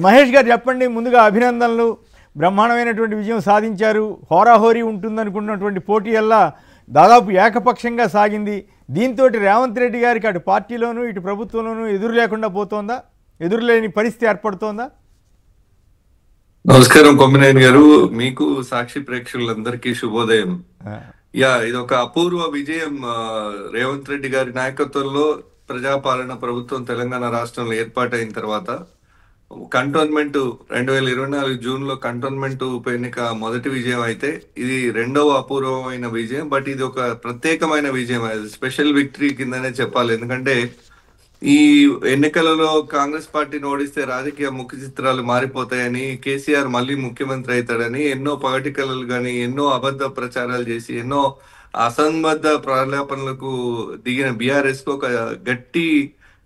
మహేష్ గారు చెప్పండి, ముందుగా అభినందనలు. బ్రహ్మాండమైనటువంటి విజయం సాధించారు. హోరాహోరీ ఉంటుందనుకున్నటువంటి పోటీ అల్లా దాదాపు ఏకపక్షంగా సాగింది. దీంతో రేవంత్ రెడ్డి గారికి అటు పార్టీలోనూ ఇటు ప్రభుత్వంలోనూ ఎదురు లేకుండా పోతోందా? ఎదురులేని పరిస్థితి ఏర్పడుతోందా? నమస్కారం కొమ్మినేని గారు, మీకు సాక్షి ప్రేక్షకులందరికీ శుభోదయం. ఇది ఒక అపూర్వ విజయం. రేవంత్ రెడ్డి గారి నాయకత్వంలో ప్రజాపాలన ప్రభుత్వం తెలంగాణ రాష్ట్రంలో ఏర్పాటైన తర్వాత కంటోన్మెంట్ 2024 జూన్ లో కంటోన్మెంట్ ఉప ఎన్నిక మొదటి విజయం అయితే ఇది రెండవ అపూర్వమైన విజయం. బట్ ఇది ఒక ప్రత్యేకమైన విజయం, స్పెషల్ విక్టరీ కిందనే చెప్పాలి. ఎందుకంటే ఈ ఎన్నికలలో కాంగ్రెస్ పార్టీని ఓడిస్తే రాజకీయ ముఖ చిత్రాలు మారిపోతాయని, కేసీఆర్ మళ్ళీ ముఖ్యమంత్రి అవుతాడని ఎన్నో పగటికలలు కానీ ఎన్నో అబద్ధ ప్రచారాలు చేసి ఎన్నో అసంబద్ధ ప్రలాపనలకు దిగిన బీఆర్ఎస్ కు ఒక గట్టి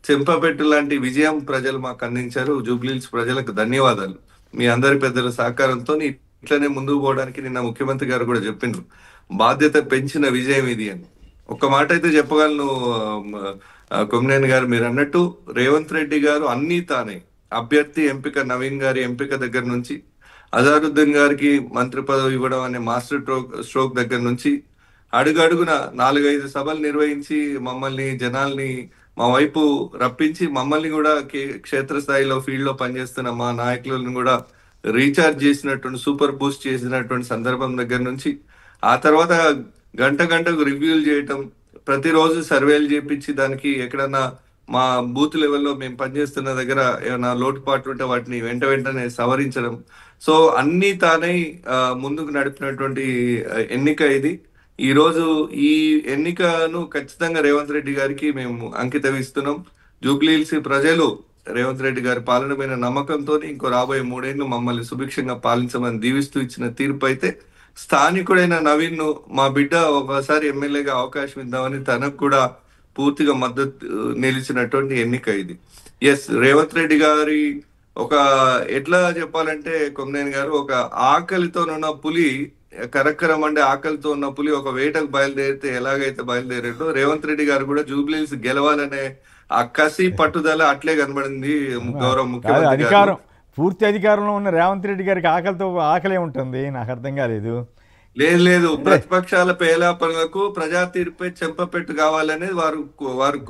చెంపపెట్టు లాంటి విజయం ప్రజలు మాకు అందించారు. జూబ్లీహిల్స్ ప్రజలకు ధన్యవాదాలు. మీ అందరి పెద్దల సహకారంతో ఇట్లనే ముందుకు పోవడానికి నిన్న ముఖ్యమంత్రి గారు కూడా చెప్పిండ్రు, బాధ్యత పెంచిన విజయం ఇది అని. ఒక్క మాట అయితే చెప్పగలను కొమ్మినేని గారు, మీరు అన్నట్టు రేవంత్ రెడ్డి గారు అన్ని తానే అభ్యర్థి ఎంపిక, నవీన్ గారి ఎంపిక దగ్గర నుంచి అజారుద్దీన్ గారికి మంత్రి పదవి ఇవ్వడం అనే మాస్టర్ స్ట్రోక్ దగ్గర నుంచి అడుగడుగున 4-5 సభలు నిర్వహించి మమ్మల్ని జనాల్ని మా వైపు రప్పించి మమ్మల్ని కూడా క్షేత్రస్థాయిలో ఫీల్డ్ లో పనిచేస్తున్న మా నాయకులను కూడా రీఛార్జ్ చేసినటువంటి, సూపర్ బూస్ట్ చేసినటువంటి సందర్భం దగ్గర నుంచి ఆ తర్వాత గంటకు రివ్యూలు చేయటం, ప్రతిరోజు సర్వేలు చేపించి దానికి ఎక్కడన్నా మా బూత్ లెవెల్లో మేము పనిచేస్తున్న దగ్గర ఏమైనా లోటుపాట్లు ఉంటే వాటిని వెంటనే సవరించడం. సో అన్ని తానై ముందుకు నడిపినటువంటి ఎన్నిక ఇది. ఈ రోజు ఈ ఎన్నికను ఖచ్చితంగా రేవంత్ రెడ్డి గారికి మేము అంకితం ఇస్తున్నాం. జూబ్లీహిల్స్ ప్రజలు రేవంత్ రెడ్డి గారి పాలన పైన నమ్మకంతో ఇంకో రాబోయే 3 ఏళ్ళు మమ్మల్ని సుభిక్షంగా పాలించమని దీవిస్తూ ఇచ్చిన తీర్పు అయితే, స్థానికుడైన నవీన్ ను మా బిడ్డ ఒకసారి ఎమ్మెల్యేగా అవకాశం ఇద్దామని తనకు కూడా పూర్తిగా మద్దతు నిలిచినటువంటి ఎన్నిక ఇది. ఎస్, రేవంత్ రెడ్డి గారి ఒక ఎట్లా చెప్పాలంటే కొమ్మినేని గారు, ఒక ఆకలితోనున్న పులి, కరక్కరం అంటే ఆకలితో ఉన్న పులి ఒక వేటకు బయలుదేరితే ఎలాగైతే బయలుదేరాడో రేవంత్ రెడ్డి గారు కూడా జూబ్లీహిల్స్ గెలవాలనే ఆ కసి పట్టుదల అట్లే కనబడింది. గౌరవ ముఖ్యమంత్రి గారు పూర్తి అధికారంలో ఉన్న రేవంత్ రెడ్డి గారికి ఆకలే ఉంటుంది. నాకు అర్థం కాలేదు. లేదు, ప్రతిపక్షాల పేలాపనలకు ప్రజా తీర్పే చెంపపెట్టు కావాలనేది వారు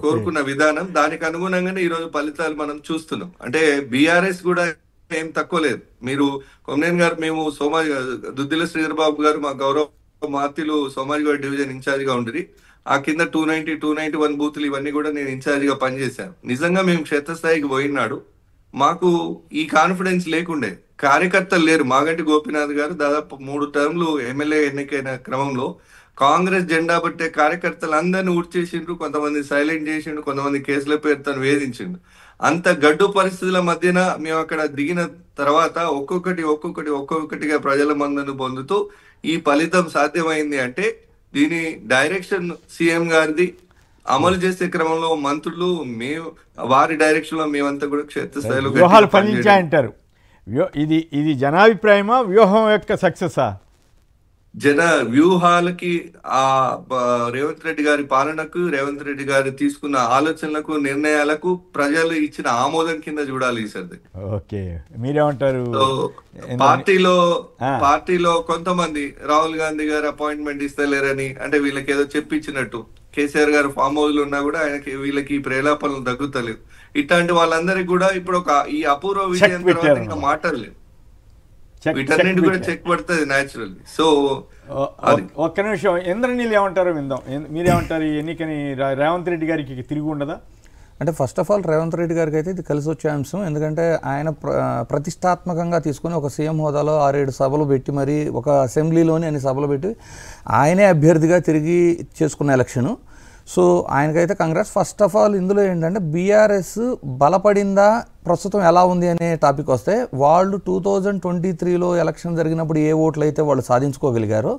కోరుకున్న విధానం. దానికి అనుగుణంగానే ఈ రోజు ఫలితాలు మనం చూస్తున్నాం. అంటే బీఆర్ఎస్ కూడా ఏం తక్కువ లేదు. మీరు కొమ్మినేని గారు, మేము దుద్దిల శ్రీధర్ బాబు గారు మా గౌరవ మార్తీలు సోమాజిగూడ డివిజన్ ఇన్ఛార్జ్ గా ఉండి, ఆ కింద 291 బూతులు ఇవన్నీ కూడా నేను ఇన్ఛార్జ్ గా పనిచేశాను. నిజంగా మేము క్షేత్రస్థాయికి పోయినాడు మాకు ఈ కాన్ఫిడెన్స్ లేకుండే. కార్యకర్తలు లేరు. మాగంటి గోపీనాథ్ గారు దాదాపు 3 టర్మ్లు ఎమ్మెల్యే ఎన్నికైన క్రమంలో కాంగ్రెస్ జెండా పట్టే కార్యకర్తలు అందరినీ ఊడ్చేసిండ్రు, కొంతమంది సైలెంట్ చేసిండు, కొంతమంది కేసుల పేరుతో వేధించిండు. అంత గడ్డు పరిస్థితుల మధ్యన మేము అక్కడ దిగిన తర్వాత ఒక్కొక్కటిగా ప్రజల మందును పొందుతూ ఈ ఫలితం సాధ్యమైంది. అంటే దీని డైరెక్షన్ సీఎం గారిది, అమలు చేసే క్రమంలో మంత్రులు, మేము వారి డైరెక్షన్ లో మేమంతా కూడా క్షేత్రస్థాయిలో వ్యూహాలు ఫలించాయంటారు. ఇది జనాభిప్రాయమా, వ్యూహం యొక్క సక్సెసా? జన వ్యూహాలకి, ఆ రేవంత్ రెడ్డి గారి పాలనకు, రేవంత్ రెడ్డి గారు తీసుకున్న ఆలోచనలకు, నిర్ణయాలకు ప్రజలు ఇచ్చిన ఆమోదం కింద చూడాలి ఈసారి. ఓకే, మీరేమంటారు? పార్టీలో కొంతమంది రాహుల్ గాంధీ గారు అపాయింట్మెంట్ ఇస్తలేరని, అంటే వీళ్ళకి ఏదో చెప్పించినట్టు, కేసీఆర్ గారు ఫామ్ హౌస్ లో ఉన్నా కూడా ఆయనకి వీళ్ళకి ప్రేలాపనలు తగ్గుతలేవు. ఇట్లాంటి వాళ్ళందరికీ కూడా ఇప్పుడు ఈ అపూర్వ విజయం తర్వాత ఇంకా మాటలేదు, వీటన్నింటి కూడా చెక్ పడుతుంది న్యాచురల్లీ. సో ఒక్క నిమిషం, ఇంద్రనీళ్ళు ఏమంటారో విందాం. మీరేమంటారు? ఈ ఎన్నికని రేవంత్ రెడ్డి గారికి తిరిగి ఉండదా? అంటే first of all Revanth Reddy గారికి అయితే ఇది కలిసి వచ్చే అంశం. ఎందుకంటే ఆయన ప్రతిష్టాత్మకంగా తీసుకుని ఒక సీఎం హోదాలో 6-7 సభలు పెట్టి, మరి ఒక అసెంబ్లీలోని అన్ని సభలు పెట్టి ఆయనే అభ్యర్థిగా తిరిగి చేసుకున్న ఎలక్షను. సో ఆయనకైతే కాంగ్రెస్. ఫస్ట్ ఆఫ్ ఆల్ ఇందులో ఏంటంటే బీఆర్ఎస్ బలపడిందా, ప్రస్తుతం ఎలా ఉంది అనే టాపిక్ వస్తే, వాళ్ళు 2023లో ఎలక్షన్ జరిగినప్పుడు ఏ ఓట్లు అయితే వాళ్ళు సాధించుకోగలిగారో,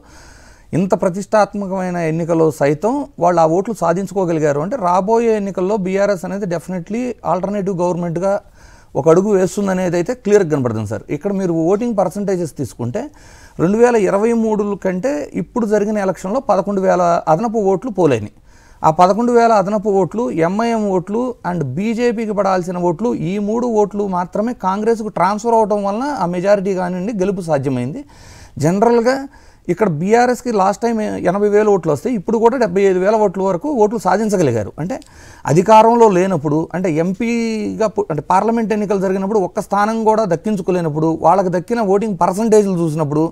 ఇంత ప్రతిష్టాత్మకమైన ఎన్నికల్లో సైతం వాళ్ళు ఆ ఓట్లు సాధించుకోగలిగారు అంటే రాబోయే ఎన్నికల్లో బీఆర్ఎస్ అనేది డెఫినెట్లీ ఆల్టర్నేటివ్ గవర్నమెంట్గా ఒక అడుగు వేస్తుంది అనేది అయితే క్లియర్గా కనపడుతుంది సార్. ఇక్కడ మీరు ఓటింగ్ పర్సంటేజెస్ తీసుకుంటే 2023 కంటే ఇప్పుడు జరిగిన ఎలక్షన్లో 11,000 అదనపు ఓట్లు పోలేని. ఆ 11,000 అదనపు ఓట్లు ఎంఐఎం ఓట్లు అండ్ బీజేపీకి పడాల్సిన ఓట్లు, ఈ 3 ఓట్లు మాత్రమే కాంగ్రెస్కు ట్రాన్స్ఫర్ అవడం వలన ఆ మెజారిటీ కానివ్వండి గెలుపు సాధ్యమైంది. జనరల్గా ఇక్కడ బీఆర్ఎస్కి లాస్ట్ టైం 80,000 ఓట్లు వస్తాయి, ఇప్పుడు కూడా 75,000 ఓట్ల వరకు ఓట్లు సాధించగలిగారు. అంటే అధికారంలో లేనప్పుడు, అంటే ఎంపీగా అంటే పార్లమెంట్ ఎన్నికలు జరిగినప్పుడు ఒక్క స్థానం కూడా దక్కించుకోలేనప్పుడు, వాళ్ళకి దక్కిన ఓటింగ్ పర్సంటేజ్లు చూసినప్పుడు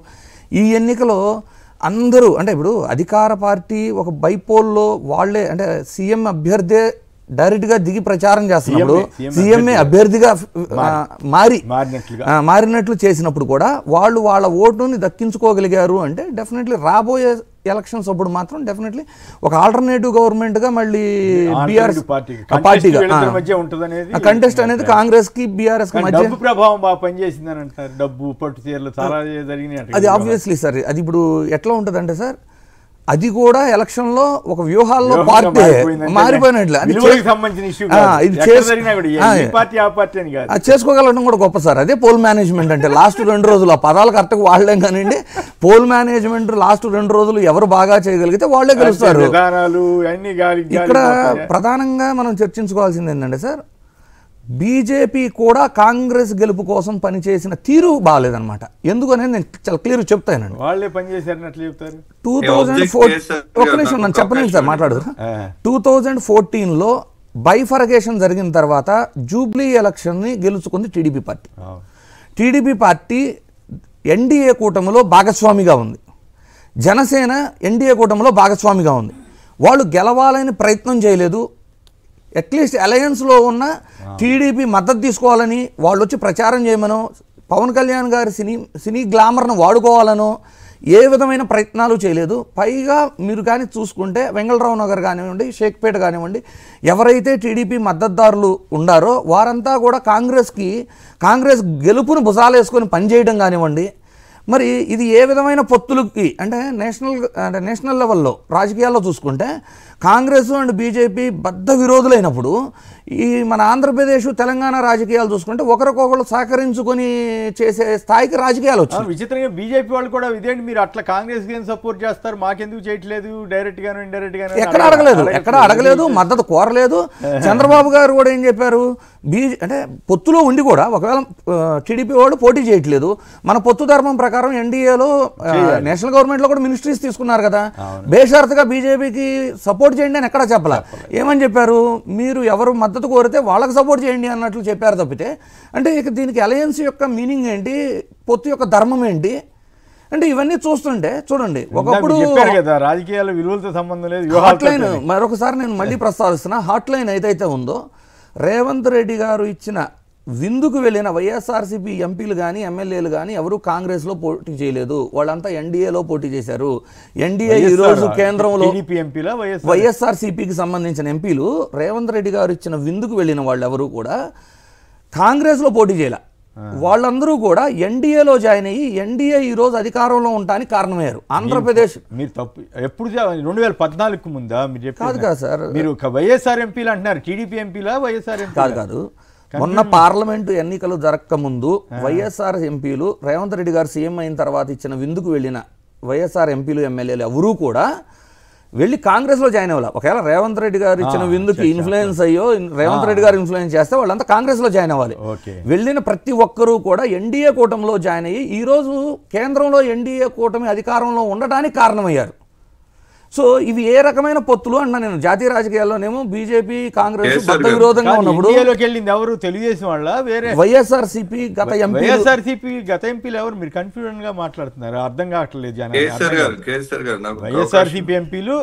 ఈ ఎన్నికలో అందరూ అంటే ఇప్పుడు అధికార పార్టీ ఒక బైపోల్లో వాళ్ళే అంటే సీఎం అభ్యర్థే డైరెక్ట్గా దిగి ప్రచారం చేస్తున్నప్పుడు, సీఎంఏ అభ్యర్థిగా మారినట్లు చేసినప్పుడు కూడా వాళ్ళు వాళ్ళ ఓటుని దక్కించుకోగలిగారు అంటే డెఫినెట్లీ రాబోయే ఎలక్షన్స్ అప్పుడు మాత్రం డెఫినెట్లీ ఒక ఆల్టర్నేటివ్ గవర్నమెంట్గా మళ్ళీ బీఆర్ఎస్ పార్టీగా కంటెస్ట్ అనేది కాంగ్రెస్ కి బీఆర్ఎస్ కి మధ్య ప్రభావం బాగా పనిచేసిందని అంటారు. డబ్బు పట్టు చీరలు చాలా జరిగినాయి. అది ఆబ్వియస్లీ సార్, అది ఇప్పుడు ఎట్లా ఉంటుందంటే సార్, అది కూడా ఎలక్షన్ లో ఒక వ్యూహాల్లో పార్టీ మారిపోయినట్లు చేసుకోగలడం కూడా గొప్ప సార్. అదే పోల్ మేనేజ్మెంట్ అంటే లాస్ట్ 2 రోజులు ఆ పదాలు కరెక్ట్గా వాడలేం కానివ్వండి, పోల్ మేనేజ్మెంట్ లాస్ట్ 2 రోజులు ఎవరు బాగా చేయగలిగితే వాళ్ళే గెలుస్తారు. ఇక్కడ ప్రధానంగా మనం చర్చించుకోవాల్సింది ఏంటంటే సార్, బీజేపీ కూడా కాంగ్రెస్ గెలుపు కోసం పనిచేసిన తీరు బాగాలేదన్నమాట. ఎందుకనేది నేను చాలా క్లియర్ చెప్తానండి. వాళ్ళే పనిచేశారని చెప్తారు. 2014 ఒక్క నిమిషం నన్ను చెప్పలేదు సార్, మాట్లాడదు. 2014లో బైఫర్గేషన్ జరిగిన తర్వాత జూబ్లీ ఎలక్షన్ని గెలుచుకుంది TDP party. TDP party NDA కూటమిలో భాగస్వామిగా ఉంది, జనసేన ఎన్డీఏ కూటమిలో భాగస్వామిగా ఉంది. వాళ్ళు గెలవాలని ప్రయత్నం చేయలేదు. అట్లీస్ట్ అలయన్స్లో ఉన్న టీడీపీ మద్దతు తీసుకోవాలని వాళ్ళు వచ్చి ప్రచారం చేయమనో, పవన్ కళ్యాణ్ గారి సినీ గ్లామర్ను వాడుకోవాలనో ఏ విధమైన ప్రయత్నాలు చేయలేదు. పైగా మీరు కానీ చూసుకుంటే వెంగళరావు నగర్ కానివ్వండి, షేక్పేట కానివ్వండి, ఎవరైతే టీడీపీ మద్దతుదారులు ఉండారో వారంతా కూడా కాంగ్రెస్ గెలుపును భుజాలేసుకొని పనిచేయడం కానివ్వండి. మరి ఇది ఏ విధమైన పొత్తులకి అంటే నేషనల్ లెవెల్లో రాజకీయాల్లో చూసుకుంటే కాంగ్రెస్ అండ్ బీజేపీ బద్ధ విరోధులైనప్పుడు ఈ మన ఆంధ్రప్రదేశ్ తెలంగాణ రాజకీయాలు చూసుకుంటే ఒకరికొకరు సహకరించుకొని చేసే స్థాయికి రాజకీయాలు వచ్చాయి. విచిత్రంగా బీజేపీ వాళ్ళు కూడా ఇదేంటి మీరు అట్లా కాంగ్రెస్ కి సపోర్ట్ చేస్తారు, మాకెందుకు చేయట్లేదు, డైరెక్ట్ గాను ఇండైరెక్ట్ గాను ఎక్కడ అడగలేదు, మద్దతు కోరలేదు. చంద్రబాబు గారు కూడా ఏం చెప్పారు, అంటే పొత్తులో ఉండి కూడా ఒకవేళ టీడీపీ వాళ్ళు పోటీ చేయట్లేదు, మన పొత్తు ధర్మం ప్రకారం ఎన్డీఏలో నేషనల్ గవర్నమెంట్లో కూడా మినిస్ట్రీస్ తీసుకున్నారు కదా, బేషరతుగా బీజేపీకి సపోర్ట్ చేయండి అని ఎక్కడా చెప్పాల. ఏమని చెప్పారు, మీరు ఎవరు మద్దతు కోరితే వాళ్ళకి సపోర్ట్ చేయండి అన్నట్లు చెప్పారు తప్పితే, అంటే ఇక దీనికి అలయన్స్ యొక్క మీనింగ్ ఏంటి, పొత్తు యొక్క ధర్మం ఏంటి అంటే ఇవన్నీ చూస్తుంటే చూడండి, ఒకప్పుడు రాజకీయాల విలువలతో సంబంధం లేదు. హాట్ లైన్ మరొకసారి నేను మళ్ళీ ప్రస్తావిస్తున్నా, హాట్ లైన్ ఏదైతే ఉందో రేవంత్ రెడ్డి గారు ఇచ్చిన విందుకు వెళ్ళిన వైఎస్ఆర్సీపీ ఎంపీలు కానీ ఎమ్మెల్యేలు కానీ ఎవరు కాంగ్రెస్లో పోటీ చేయలేదు, వాళ్ళంతా ఎన్డీఏలో పోటీ చేశారు. ఎన్డీఏ ఈరోజు కేంద్రంలో వైఎస్ఆర్సీపీకి సంబంధించిన ఎంపీలు రేవంత్ రెడ్డి గారు ఇచ్చిన విందుకు వెళ్ళిన వాళ్ళు ఎవరు కూడా కాంగ్రెస్లో పోటీ చేయలే. వాళ్ళందరూ కూడా ఎన్డీఏలో జాయిన్ అయ్యి ఎన్డీఏ ఈరోజు అధికారంలో ఉండడానికి కారణమయ్యారు. ఆంధ్రప్రదేశ్ మీరు తప్పు ఎప్పుడు 2014 ముందా మీరు చెప్పారు కాదు సార్, మీరు వైఎస్ఆర్ ఎంపీలు అంటున్నారు, టీడీపీ ఎంపీలా వైఎస్ఆర్ ఎంపీ కాదు. మొన్న పార్లమెంటు ఎన్నికలు జరగక ముందు వైఎస్ఆర్ ఎంపీలు రేవంత్ రెడ్డి గారు సీఎం అయిన తర్వాత ఇచ్చిన విందుకు వెళ్ళిన వైఎస్ఆర్ ఎంపీలు ఎమ్మెల్యేలు ఎవరూ కూడా వెళ్ళి కాంగ్రెస్లో జాయిన్ అవ్వాలి. ఒకవేళ రేవంత్ రెడ్డి గారు ఇచ్చిన విందుకి ఇన్ఫ్లుయెన్స్ అయ్యో రేవంత్ రెడ్డి గారు ఇన్ఫ్లుయెన్స్ చేస్తే వాళ్ళంతా కాంగ్రెస్లో జాయిన్ అవ్వాలి. వెళ్ళిన ప్రతి ఒక్కరూ కూడా ఎన్డీఏ కూటమిలో జాయిన్ అయ్యి ఈరోజు కేంద్రంలో ఎన్డీఏ కూటమి అధికారంలో ఉండడానికి కారణమయ్యారు. సో ఇవి ఏ రకమైన పొత్తులు అన్నా నేను జాతీయ రాజకీయాల్లోనేమో బీజేపీ కాంగ్రెస్ బద్ద విరోధంగా ఉన్నప్పుడు ఎవరు తెలుగుదేశం వాళ్ళ వేరే వైఎస్ఆర్సీపీ గత ఎంపీలు ఎవరు మీరు కన్ఫ్యూజన్ గా మాట్లాడుతున్నారు, అర్థం కావట్లేదు. వైఎస్ఆర్సీపీ ఎంపీలు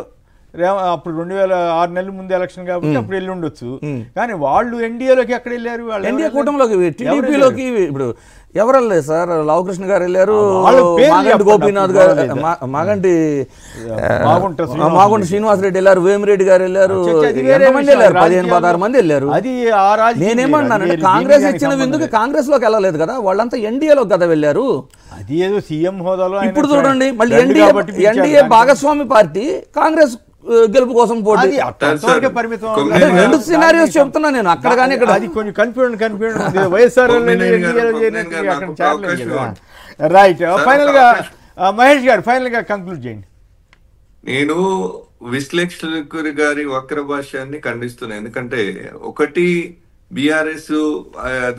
అప్పుడు 2006 నెలల ముందు ఎలక్షన్ కాబట్టి అప్పుడు వెళ్ళి ఉండొచ్చు, కానీ వాళ్ళు ఎన్డీఏలోకి ఎక్కడ వెళ్ళారు, వాళ్ళు ఎన్డీఏ కూటమిలోకి టీడీపీలోకి ఇప్పుడు ఎవరు వెళ్ళలేదు సార్. లావకృష్ణ గారు వెళ్ళారు, మాగంటి గోపీనాథ్ గారు, మాగుంట శ్రీనివాసరెడ్డి వెళ్ళారు, వేమిరెడ్డి గారు వెళ్ళారు, ఎంతమంది వెళ్ళారు, 15-16 మంది వెళ్ళారు. నేనేమన్నానంటే కాంగ్రెస్ ఇచ్చిన విందుకు కాంగ్రెస్ లోకి వెళ్ళలేదు కదా, వాళ్ళంతా ఎన్డీఏలోకి కదా వెళ్ళారు. అది ఏదో సీఎం హోదాలో. ఇప్పుడు చూడండి మళ్ళీ ఎన్డీఏ భాగస్వామి పార్టీ కాంగ్రెస్ గెలుపు కోసం పోటీ, రెండు సినారియోస్ చెప్తున్నా నేను అక్కడ కానీ ఇక్కడ. అది కొంచెం కన్ఫ్యూజన్ వైఎస్ఆర్ రైట్. ఫైనల్ గా మహేష్ గారు ఫైనల్ గా కంక్లూడ్ చేయండి. నేను విశ్లేషకుడి గారి వక్ర భాష్యాన్ని ఖండిస్తున్నాయి. ఎందుకంటే ఒకటి బీఆర్ఎస్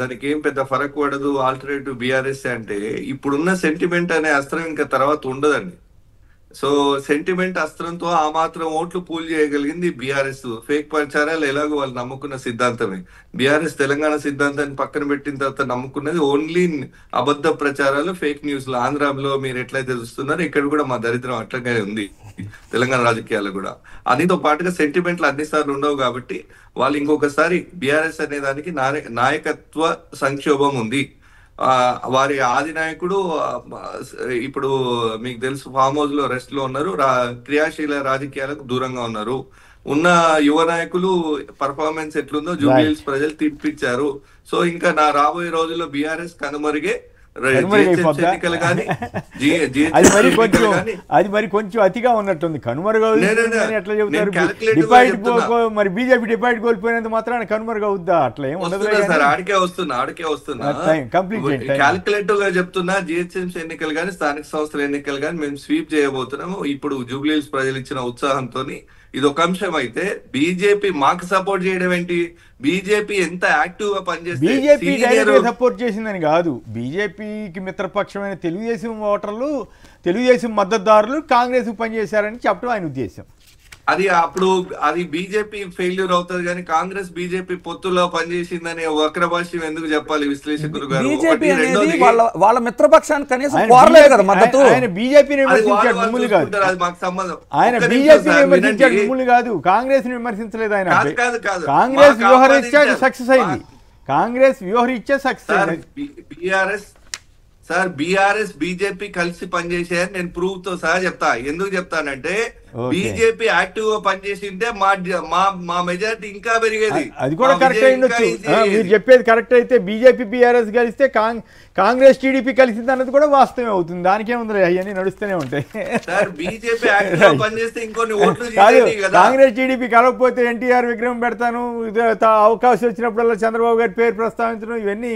దానికి ఏం పెద్ద ఫరక్ పడదు, ఆల్టర్నేటివ్ బీఆర్ఎస్ అంటే ఇప్పుడున్న సెంటిమెంట్ అనే అస్త్రం ఇంకా తర్వాత ఉండదండి. సో సెంటిమెంట్ అస్త్రంతో ఆ మాత్రం ఓట్లు పూల్ చేయగలిగింది బీఆర్ఎస్. ఫేక్ ప్రచారాలు ఎలాగో వాళ్ళు నమ్ముకున్న సిద్ధాంతమే. బీఆర్ఎస్ తెలంగాణ సిద్ధాంతాన్ని పక్కన పెట్టిన తర్వాత నమ్ముకున్నది ఓన్లీ అబద్ధ ప్రచారాలు, ఫేక్ న్యూస్లు. ఆంధ్రాలో మీరు ఎట్లయితే చూస్తున్నారో ఇక్కడ కూడా మా దరిద్రం అట్లాగే ఉంది, తెలంగాణ రాజకీయాలు కూడా. అదితో పాటుగా సెంటిమెంట్లు అన్నిసార్లు ఉండవు కాబట్టి వాళ్ళు ఇంకొకసారి బీఆర్ఎస్ అనే దానికి నాయకత్వ సంక్షోభం ఉంది. వారి ఆది నాయకుడు ఇప్పుడు మీకు తెలుసు ఫామ్ హౌస్ లో రెస్ట్ లో ఉన్నారు, క్రియాశీల రాజకీయాలకు దూరంగా ఉన్నారు. ఉన్న యువ నాయకులు పర్ఫార్మెన్స్ ఎట్లుందో జూబ్లీహిల్స్ ప్రజలు తీర్పిచ్చారు. సో ఇంకా రాబోయే రోజుల్లో బీఆర్ఎస్ కనుమరుగే. అది మరి కొంచెం అతిగా ఉన్నట్టుంది. కనుమరుగవుద్ది ఎట్లా చెబుతారు? మరి బీజేపీ డిపాజిట్ కోల్పోయినంత మాత్రాన కనుమరుగవుద్దా? అట్లా ఏం ఉండదు సార్. ఆడికే వస్తున్నా క్యాల్కులేటివ్ గా చెప్తున్నా. జిహెచ్ఎంసీ ఎన్నికలు కానీ స్థానిక సంస్థల ఎన్నికలు కానీ మేము స్వీప్ చేయబోతున్నాము. ఇప్పుడు జూబ్లీహిల్స్ ప్రజలు ఇచ్చిన ఉత్సాహంతో ఇది ఒక అంశం అయితే, బీజేపీ మాకు సపోర్ట్ చేయడం ఏంటి? బీజేపీ ఎంత యాక్టివ్ గా పనిచేస్తుంది. బీజేపీ డైరెక్ట్ సపోర్ట్ చేసిందని కాదు, బీజేపీకి మిత్రపక్షమైన తెలుగుదేశం ఓటర్లు, తెలుగుదేశం మద్దతుదారులు కాంగ్రెస్ పనిచేశారని చెప్పడం ఆయన ఉద్దేశం. అది బీజేపీ ఫెయిల్యూర్ అవుతుంది కానీ కాంగ్రెస్ బీజేపీ పొత్తులో పనిచేసిందని వక్రభాష్యం ఎందుకు చెప్పాలి విశ్లేషకులు గారు? వాళ్ళ మిత్రపక్షానికి కనీసం కోరలేదు కదా మద్దతు. ఆయన బీజేపీని విమర్శించాడు, మిమ్మల్ని కాదు. అది మాకు సంబంధం. ఆయన బీజేపీని విమర్శించాడు, మిమ్మల్ని కాదు. కాంగ్రెస్ ని విమర్శించలేదు ఆయన. కాంగ్రెస్ వ్యూహరీత్యా సక్సెస్ అయింది. కాంగ్రెస్ వ్యూహరీత్యా సక్సెస్ అయింది. బీఆర్ఎస్ బీజేపీ కలిసి పనిచేసాయని నేను ప్రూఫ్ తో సహా చెప్తా. ఎందుకు చెప్తానంటే బీజేపీ యాక్టివ్ గా పనిచేసింటే మా మెజారిటీ ఇంకా పెరిగేది. అది కూడా కరెక్ట్ అయ్యిండొచ్చు. మీరు చెప్పేది కరెక్ట్ అయితే బీజేపీ బీఆర్ఎస్ కలిస్తే కాంగ్రెస్ టీడీపీ కలిసింది అన్నది కూడా వాస్తవమే అవుతుంది. దానికేముంది, అవన్నీ నడుస్తూనే ఉంటాయి. బీజేపీ యాక్టివ్ గా పనిచేస్తే ఇంకొన్ని ఓట్లు కాంగ్రెస్ టీడీపీ కలవకపోతే ఎన్టీఆర్ విగ్రహం పెడతాను, అవకాశం వచ్చినప్పుడల్లా చంద్రబాబు గారి పేరు ప్రస్తావించడం, ఇవన్నీ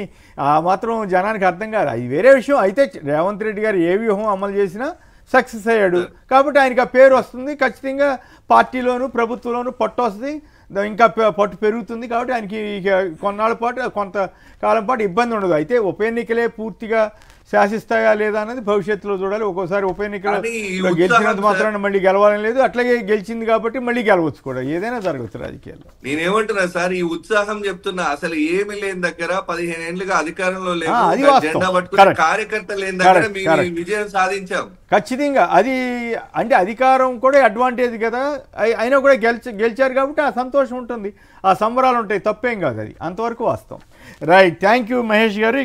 మాత్రం జనానికి అర్థం కాదు. అది వేరే విషయం. అయితే రేవంత్ రెడ్డి గారు ఏ వ్యూహం అమలు చేసినా సక్సెస్ అయ్యాడు కాబట్టి ఆయనకి ఆ పేరు వస్తుంది. ఖచ్చితంగా పార్టీలోను ప్రభుత్వంలోను పట్టు వస్తుంది, ఇంకా పట్టు పెరుగుతుంది. కాబట్టి ఆయనకి కొన్నాళ్ళ పాటు కొంతకాలం పాటు ఇబ్బంది ఉండదు. అయితే ఉప ఎన్నికలే పూర్తిగా శాసిస్తాయా లేదా అన్నది భవిష్యత్తులో చూడాలి. ఒక్కోసారి ఉప ఎన్నికలు గెలిచినంత మాత్రాన మళ్ళీ గెలవాలని లేదు, అట్లాగే గెలిచింది కాబట్టి మళ్ళీ గెలవచ్చు కూడా. ఏదైనా జరగవచ్చు రాజకీయాల్లో. నేనేమంటున్నా సార్, ఈ ఉత్సాహం చెప్తున్నా. అసలు ఏమి లేని దగ్గర 15 ఏళ్ళుగా అధికారంలో లేదు, జెండా పట్టుకుని కార్యకర్త లేని దగ్గర మేము విజయం సాధించాం. ఖచ్చితంగా అది అంటే అధికారం కూడా అడ్వాంటేజ్ కదా. అయినా కూడా గెలిచారు కాబట్టి ఆ సంతోషం ఉంటుంది, ఆ సంబరాలు ఉంటాయి, తప్పేం కాదు. అది అంతవరకు వాస్తవం. రైట్, థ్యాంక్ యూ మహేష్ గారు.